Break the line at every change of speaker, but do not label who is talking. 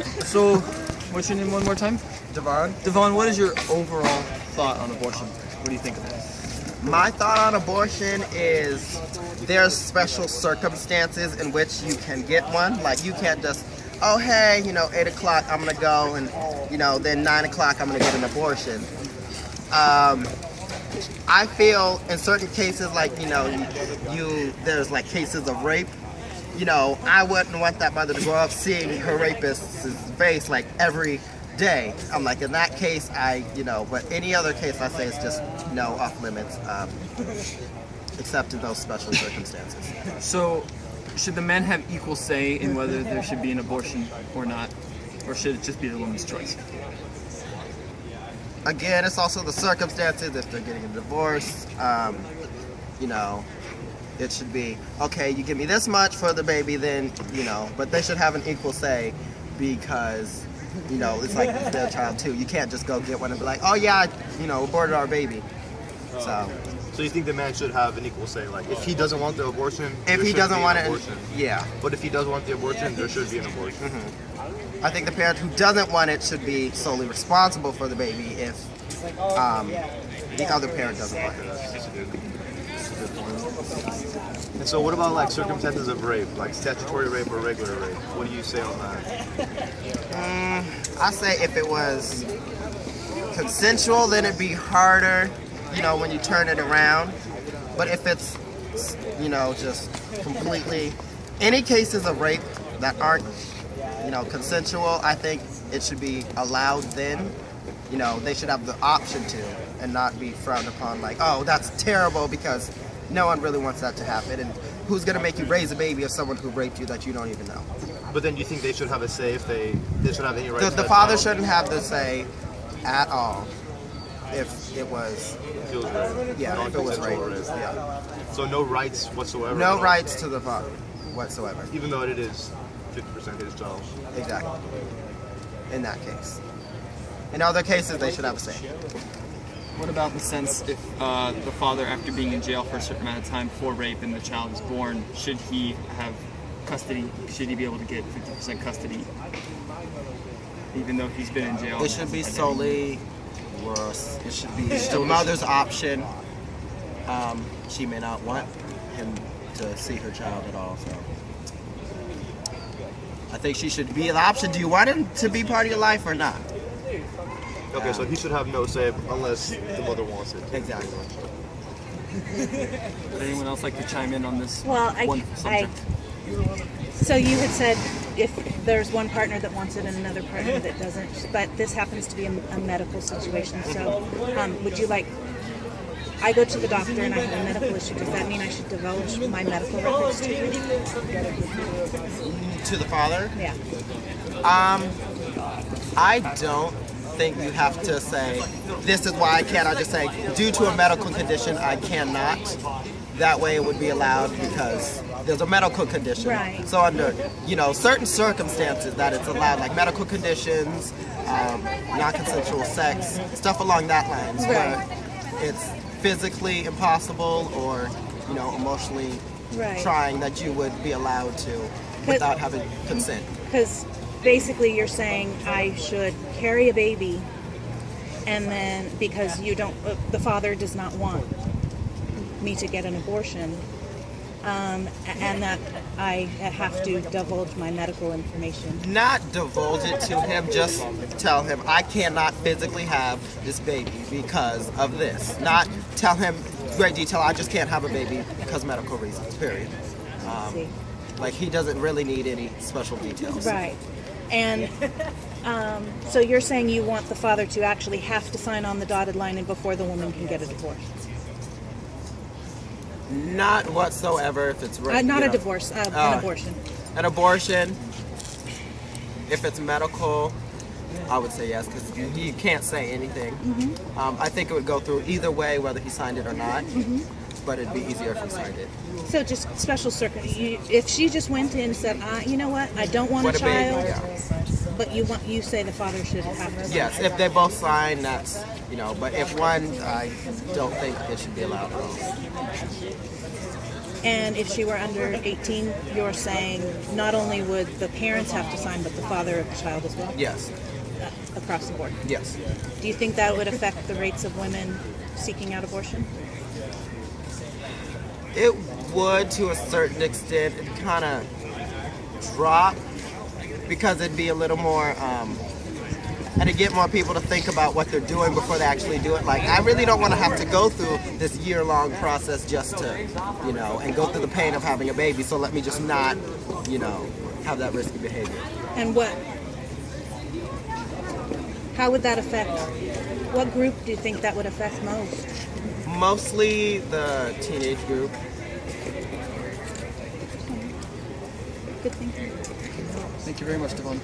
So, what's your name one more time?
Devon?
Devon, what is your overall thought on abortion? What do you think of it?
My thought on abortion is there's special circumstances in which you can get one. Like you can't just, oh hey, 8 o'clock I'm gonna go and then 9 o'clock I'm gonna get an abortion. I feel in certain cases like, there's like cases of rape. I wouldn't want that mother to grow up seeing her rapist's face like every day. I'm like, in that case, but any other case, I say it's just no off limits, except in those special circumstances.
So, should the men have equal say in whether there should be an abortion or not? Or should it just be the woman's choice?
Again, it's also the circumstances. If they're getting a divorce, it should be, okay, you give me this much for the baby, then, but they should have an equal say because, it's like their child too. You can't just go get one and be like, oh yeah, aborted our baby. So
you think the man should have an equal say? Like, if he doesn't want the abortion,
if he doesn't want it,
abortion.
Yeah.
But if he does want the abortion, there should be an abortion.
I think the parent who doesn't want it should be solely responsible for the baby if the other parent doesn't want it.
And so what about like circumstances of rape, like statutory rape or regular rape? What do you say on that?
I say if it was consensual, then it'd be harder, when you turn it around. But if it's, just completely, any cases of rape that aren't, consensual, I think it should be allowed then. They should have the option to and not be frowned upon like, oh, that's terrible because no one really wants that to happen. And who's going to make you raise a baby of someone who raped you that you don't even know?
But then you think they should have a say if they should have any right to
The
that
father
child?
shouldn't have the say at all if it was,
If it was rape.
yeah, if it was rape.
Non-consensual
Yeah.
So no rights whatsoever?
No rights to the father whatsoever.
Even though it is 50% his child.
Exactly. In that case. In other cases, they should have a say.
What about the sense if the father, after being in jail for a certain amount of time for rape and the child is born, should he have custody? Should he be able to get 50% custody even though he's been in jail?
It should be solely worse. It should be the mother's option. She may not want him to see her child at all, so I think she should be the option. Do you want him to be part of your life or not?
Okay, so he should have no say unless the mother wants it.
Exactly.
Would anyone else like to chime in on this one subject?
So you had said if there's one partner that wants it and another partner that doesn't, but this happens to be a medical situation. So would you like, I go to the doctor and I have a medical issue, does that mean I should divulge my medical records to you?
To the father?
Yeah.
I don't think you have to say, this is why I can't. I just say, due to a medical condition, I cannot. That way it would be allowed because there's a medical condition.
Right.
So under, certain circumstances that it's allowed, like medical conditions, non-consensual sex, stuff along that lines,
Right.
where it's physically impossible or, emotionally
Right.
trying that you would be allowed to without having consent.
Because basically you're saying I should carry a baby and then because the father does not want me to get an abortion and that I have to divulge my medical information.
Not divulge it to him, just tell him I cannot physically have this baby because of this. Not tell him great detail, I just can't have a baby because of medical reasons, period.
See.
Like he doesn't really need any special details.
Right. And so you're saying you want the father to actually have to sign on the dotted line and before the woman can get a divorce?
Not whatsoever if it's right.
Not a divorce, an abortion.
An abortion, if it's medical, I would say yes because you can't say anything. I think it would go through either way, whether he signed it or not. But it'd be easier if he signed it.
So just special circumstances. If she just went in and said, you know what, I don't want
What
a
a baby,
child, but you say the father should have to.
Yes, if they both sign, that's, but if one, I don't think it should be allowed at all.
And if she were under 18, you're saying not only would the parents have to sign, but the father of the child as well,
Yes.
across the board.
Yes.
Do you think that would affect the rates of women seeking out abortion?
It would, to a certain extent. It kind of drop because it'd be a little more, and to get more people to think about what they're doing before they actually do it. Like, I really don't want to have to go through this year-long process just to, and go through the pain of having a baby. So let me just not, have that risky behavior.
And how would that affect, what group do you think that would affect most?
Mostly the teenage group.
Good thinking.
Thank you very much, Devon.